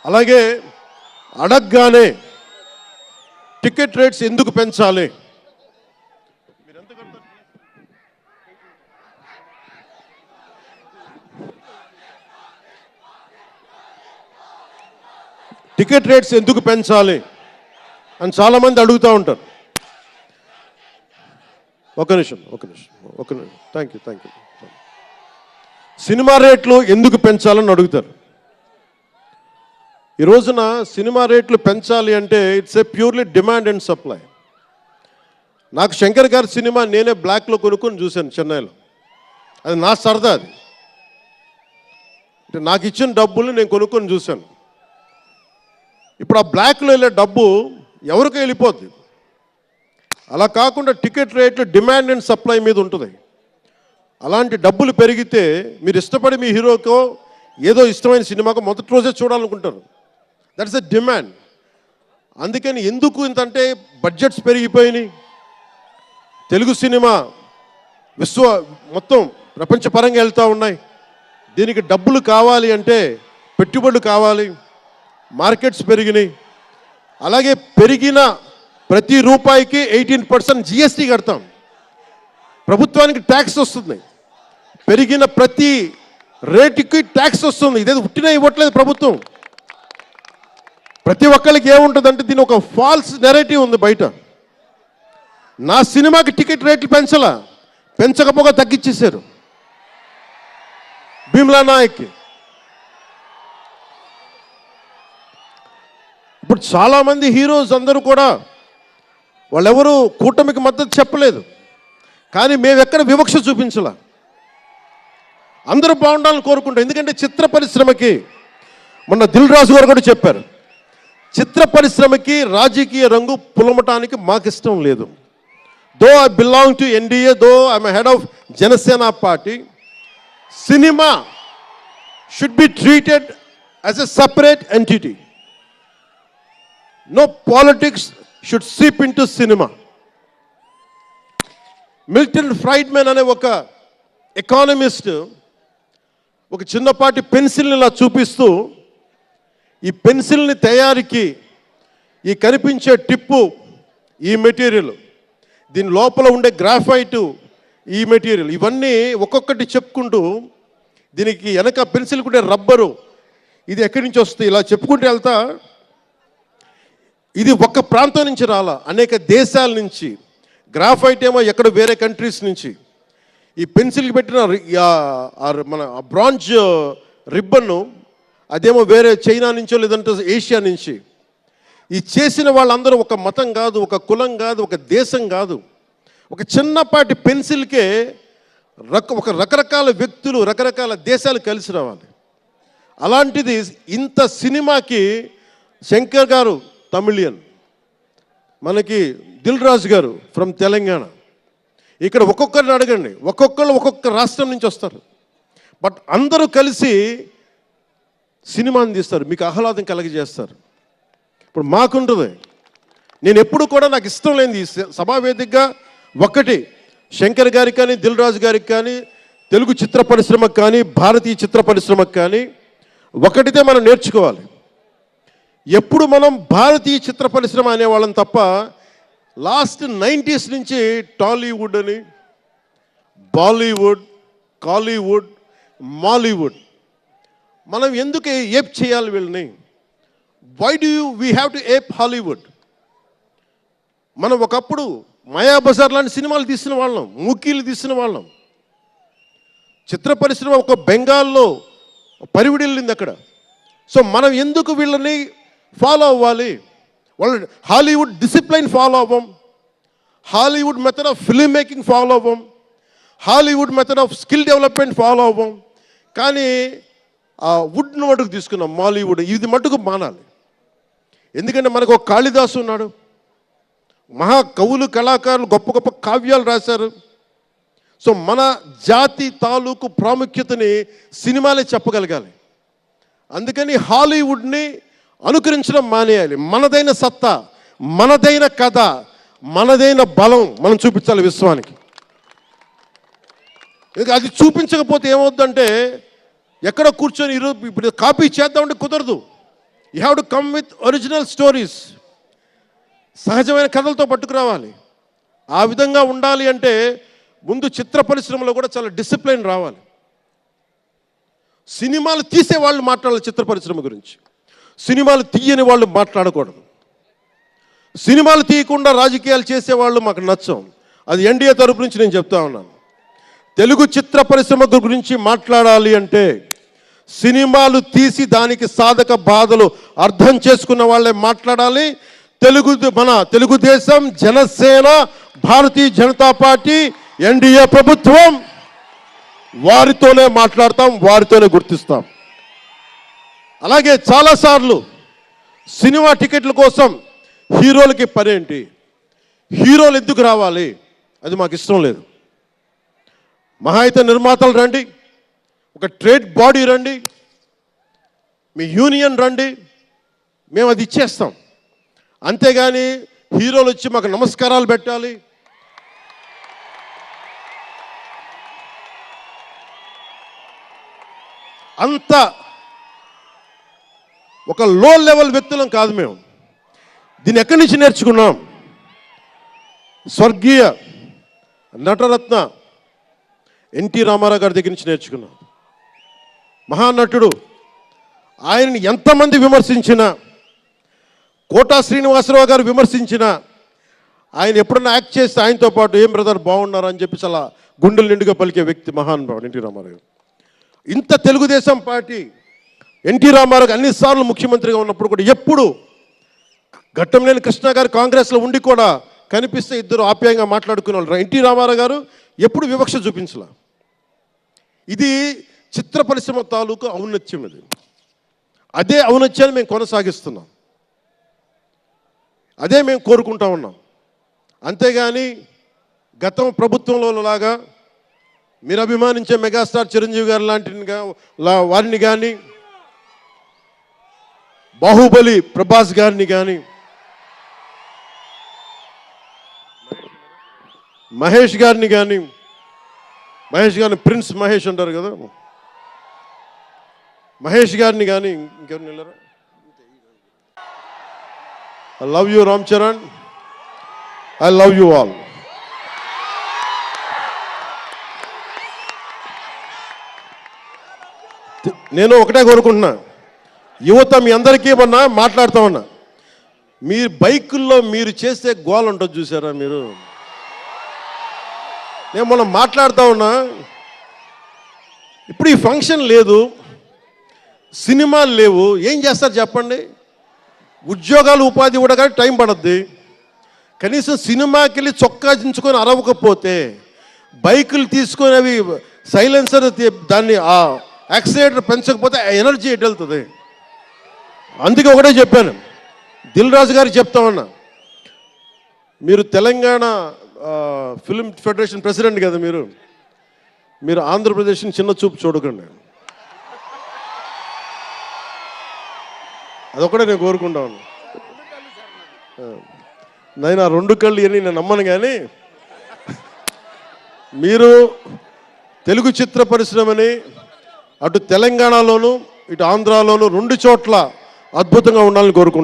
అలాగే అడగగానే ticket rates ఎందుకు పెంచాలి? టికెట్ రేట్స్ ఎందుకు పెంచాలి అని చాలామంది అడుగుతూ ఉంటారు. ఒక నిమిషం థ్యాంక్ యూ. సినిమా రేట్లు ఎందుకు పెంచాలని అడుగుతారు. ఈ రోజున సినిమా రేట్లు పెంచాలి అంటే it's a purely demand and supply. నాకు శంకర్ గారి సినిమా నేనే బ్లాక్లో కొనుక్కొని చూశాను చెన్నైలో. అది నా సరదా. అది అంటే నాకు ఇచ్చిన డబ్బులు నేను కొనుక్కొని చూశాను. ఇప్పుడు ఆ బ్లాక్లో వెళ్ళే డబ్బు ఎవరికి వెళ్ళిపోద్ది. అలా కాకుండా టికెట్ రేట్లు డిమాండ్ అండ్ సప్లై మీద ఉంటుంది. అలాంటి డబ్బులు పెరిగితే మీరు ఇష్టపడి మీ హీరోకో ఏదో ఇష్టమైన సినిమాకో మొదటి రోజే చూడాలనుకుంటారు. That's a demand. అందుకని ఎందుకు ఇంతంటే బడ్జెట్స్ పెరిగిపోయినాయి. తెలుగు సినిమా మొత్తం ప్రపంచపరంగా వెళ్తూ ఉన్నాయి. దీనికి డబ్బులు కావాలి అంటే పెట్టుబడులు కావాలి. మార్కెట్స్ పెరిగినాయి. అలాగే పెరిగిన ప్రతి రూపాయికి 18% జిఎస్టీ కడతాం. ప్రభుత్వానికి ట్యాక్స్ వస్తుంది. పెరిగిన ప్రతి రేటుకి ట్యాక్స్ వస్తుంది. ఇదేదో ఉట్టినా ఇవ్వట్లేదు ప్రభుత్వం. ప్రతి ఒక్కరికి ఏముంటుందంటే దీని ఒక ఫాల్స్ నెరేటివ్ ఉంది బయట. నా సినిమాకి టికెట్ రేట్లు పెంచకపోగా తగ్గించేశారు. భీమ్లా నాయక్కి ఇప్పుడు చాలామంది హీరోస్ అందరూ కూడా వాళ్ళెవరూ కూటమికి మద్దతు చెప్పలేదు. కానీ మేము ఎక్కడ వివక్ష చూపించాల. అందరూ బాగుండాలని కోరుకుంటాం. ఎందుకంటే చిత్ర పరిశ్రమకి మొన్న దిల్ రాజు గారు కూడా చెప్పారు, చిత్ర పరిశ్రమకి రాజకీయ రంగు పులమటానికి మాకు ఇష్టం లేదు. Though I belong to NDA, though I'm head of Janasena party, cinema should be treated as a separate entity. No politics should seep into cinema. Milton Friedman అనే ఒక ఎకానమిస్ట్ ఒక చిన్నపాటి పెన్సిల్ని ఇలా చూపిస్తూ, ఈ పెన్సిల్ని తయారీకి ఈ కనిపించే టిప్పు ఈ మెటీరియల్, దీని లోపల ఉండే గ్రాఫైటు ఈ మెటీరియల్, ఇవన్నీ ఒక్కొక్కటి చెప్పుకుంటూ దీనికి వెనక పెన్సిల్ ఉండే రబ్బరు ఇది ఎక్కడి నుంచి వస్తుంది ఇలా చెప్పుకుంటూ వెళ్తా, ఇది ఒక్క ప్రాంతం నుంచి రాలా, అనేక దేశాల నుంచి. గ్రాఫైట్ ఏమో ఎక్కడ వేరే కంట్రీస్ నుంచి. ఈ పెన్సిల్కి పెట్టిన మన బ్రాంజ్ రిబ్బన్ను అదేమో వేరే చైనా నుంచో లేదంటే ఏషియా నుంచి. ఈ చేసిన వాళ్ళందరూ ఒక మతం కాదు, ఒక కులం కాదు, ఒక దేశం కాదు. ఒక చిన్నపాటి పెన్సిల్కే ఒక రకరకాల వ్యక్తులు, రకరకాల దేశాలు కలిసి రావాలి. అలాంటిది ఇంత సినిమాకి శంకర్ గారు తమిళియన్, మనకి దిల్ రాజు గారు ఫ్రమ్ తెలంగాణ. ఇక్కడ ఒక్కొక్కరిని అడగండి, ఒక్కొక్కరు ఒక్కొక్క రాష్ట్రం నుంచి వస్తారు. బట్ అందరూ కలిసి సినిమాని తీస్తారు, మీకు ఆహ్లాదం కలిగజేస్తారు. ఇప్పుడు మాకుంటుంది, నేను ఎప్పుడు కూడా నాకు ఇష్టం లేనిది సభావేదికగా ఒకటి శంకర్ గారికి కానీ, దిల్ రాజు గారికి కానీ, తెలుగు చిత్ర పరిశ్రమకు కానీ, భారతీయ చిత్ర పరిశ్రమకు కానీ ఒకటితే మనం నేర్చుకోవాలి. ఎప్పుడు మనం భారతీయ చిత్ర పరిశ్రమ అనేవాళ్ళం తప్ప లాస్ట్ 90s నుంచి టాలీవుడ్ అని, బాలీవుడ్, కాలీవుడ్, మాలీవుడ్ మనం ఎందుకు ఏప్ చేయాలి వీళ్ళని? Why do we have to ape Hollywood? మనం ఒకప్పుడు మాయాబజార్ లాంటి సినిమాలు తీసిన వాళ్ళం, మూకీలు తీసిన వాళ్ళం. చిత్ర పరిశ్రమ ఒక బెంగాల్లో పరివిడిల్లింది అక్కడ. సో మనం ఎందుకు వీళ్ళని ఫాలో అవ్వాలి? వాళ్ళు హాలీవుడ్ డిసిప్లైన్ ఫాలో అవ్వం, Hollywood method of film making follow అవ్వం, Hollywood method of skill development follow అవ్వం. కానీ ఆ వుడ్ను మటుకు తీసుకున్నాం, మాలీవుడ్. ఇది మటుకు మానాలి. ఎందుకంటే మనకు ఒక కాళిదాసు ఉన్నాడు, మహా కవులు, కళాకారులు గొప్ప గొప్ప కావ్యాలు రాశారు. సో మన జాతి తాలూకు ప్రాముఖ్యతని సినిమాలే చెప్పగలగాలి. అందుకని హాలీవుడ్ని అనుకరించడం మానేయాలి. మనదైన సత్తా, మనదైన కథ, మనదైన బలం మనం చూపించాలి విశ్వానికి. అది చూపించకపోతే ఏమవుద్దంటే ఎక్కడ కూర్చొని ఈరోజు ఇప్పుడు కాపీ చేద్దామంటే కుదరదు. You have to come with original stories. సహజమైన కథలతో పట్టుకురావాలి. ఆ విధంగా ఉండాలి అంటే ముందు చిత్ర పరిశ్రమలో కూడా చాలా డిసిప్లిన్ రావాలి. సినిమాలు తీసే వాళ్ళు మాట్లాడాలి చిత్ర పరిశ్రమ గురించి, సినిమాలు తీయని వాళ్ళు మాట్లాడకూడదు. సినిమాలు తీయకుండా రాజకీయాలు చేసేవాళ్ళు మాకు నచ్చం. అది ఎన్డీఏ తరపు నుంచి నేను చెప్తా ఉన్నాను. తెలుగు చిత్ర పరిశ్రమ గురించి మాట్లాడాలి అంటే సినిమాలు తీసి దానికి సాధక బాధలు అర్థం చేసుకున్న వాళ్ళే మాట్లాడాలి. మన తెలుగుదేశం, జనసేన, భారతీయ జనతా పార్టీ, ఎన్డీఏ ప్రభుత్వం వారితోనే మాట్లాడతాం, వారితోనే గుర్తిస్తాం. అలాగే చాలాసార్లు సినిమా టికెట్ల కోసం హీరోలకి పనేంటి, హీరోలు ఎందుకు రావాలి, అది మాకు ఇష్టం లేదు. మహా అయితే నిర్మాతలు రండి, ఒక ట్రేడ్ బాడీ రండి, మీ యూనియన్ రండి, మేము అది ఇచ్చేస్తాం. అంతేగాని హీరోలు వచ్చి మాకు నమస్కారాలు పెట్టాలి, అంత ఒక లో లెవెల్ వ్యక్తులం కాదు మేము. దీన్ని ఎక్కడి నుంచి నేర్చుకున్నాం? స్వర్గీయ నటరత్న ఎన్టీ రామారావు గారి దగ్గర నుంచి నేర్చుకున్నాం. మహానటుడు, ఆయనని ఎంతమంది విమర్శించినా, కోటా శ్రీనివాసరావు గారు విమర్శించినా, ఆయన ఎప్పుడన్నా యాక్ట్ చేస్తే ఆయనతో పాటు ఏం బ్రదర్ బాగున్నారు అని చెప్పి చాలా గుండెలు నిండుగా పలికే వ్యక్తి మహానుభావుడు ఎన్టీ రామారావు గారు. ఇంత తెలుగుదేశం పార్టీ ఎన్టీ రామారావు అన్నిసార్లు ముఖ్యమంత్రిగా ఉన్నప్పుడు కూడా ఎప్పుడు ఘట్టంలేని కృష్ణ గారు కాంగ్రెస్లో ఉండి కూడా కనిపిస్తే ఇద్దరు ఆప్యాయంగా మాట్లాడుకునే వాళ్ళు. ఎన్టీ రామారావు గారు ఎప్పుడు వివక్ష చూపించలా. ఇది చిత్ర పరిశ్రమ తాలూకు ఔన్నత్యం. ఇది అదే ఔన్నత్యాన్ని మేము కొనసాగిస్తున్నాం, అదే మేము కోరుకుంటా ఉన్నాం. అంతేగాని గతం ప్రభుత్వంలో లాగా మీరు అభిమానించే మెగాస్టార్ చిరంజీవి గారు లాంటి వారిని కానీ, బాహుబలి ప్రభాస్ గారిని కానీ, మహేష్ గారిని ప్రిన్స్ మహేష్ అంటారు కదా, మహేష్ గారిని కానీ ఇంకెవరిని వెళ్ళరా. I love you Ram Charan, I love you all. నేను ఒకటే కోరుకుంటున్నా, యువత మీ అందరికీ మొన్న మాట్లాడుతూ ఉన్నా, మీ బైకుల్లో మీరు చేసే గోల్ ఉంటుంది చూసారా మీరు. నేను మొన్న మాట్లాడుతూ ఉన్నా, ఇప్పుడు ఈ ఫంక్షన్ లేదు, సినిమాలు లేవు, ఏం చేస్తారు చెప్పండి? ఉద్యోగాలు ఉపాధి కూడా కానీ టైం పడుద్ది. కనీసం సినిమాకి వెళ్ళి చొక్కా దించుకొని అరవకపోతే, బైకులు తీసుకొని అవి సైలెన్సర్ దాన్ని ఆ యాక్సిలేటర్ పెంచకపోతే ఆ ఎనర్జీ ఎటు వెళ్తుంది? అందుకే ఒకటే చెప్పాను, దిల్ రాజు గారికి చెప్తా ఉన్నా, మీరు తెలంగాణ ఫిల్మ్ ఫెడరేషన్ ప్రెసిడెంట్ కదా, మీరు ఆంధ్రప్రదేశ్ని చిన్న చూపు చూడకండి. అదొకటే నేను కోరుకుంటా ఉన్నా. నేను ఆ రెండు కళ్ళు అని నేను నమ్మను, కానీ మీరు తెలుగు చిత్ర పరిశ్రమని అటు తెలంగాణలోను ఇటు ఆంధ్రాలోను రెండు చోట్ల అద్భుతంగా ఉండాలని కోరుకుంటున్నాను.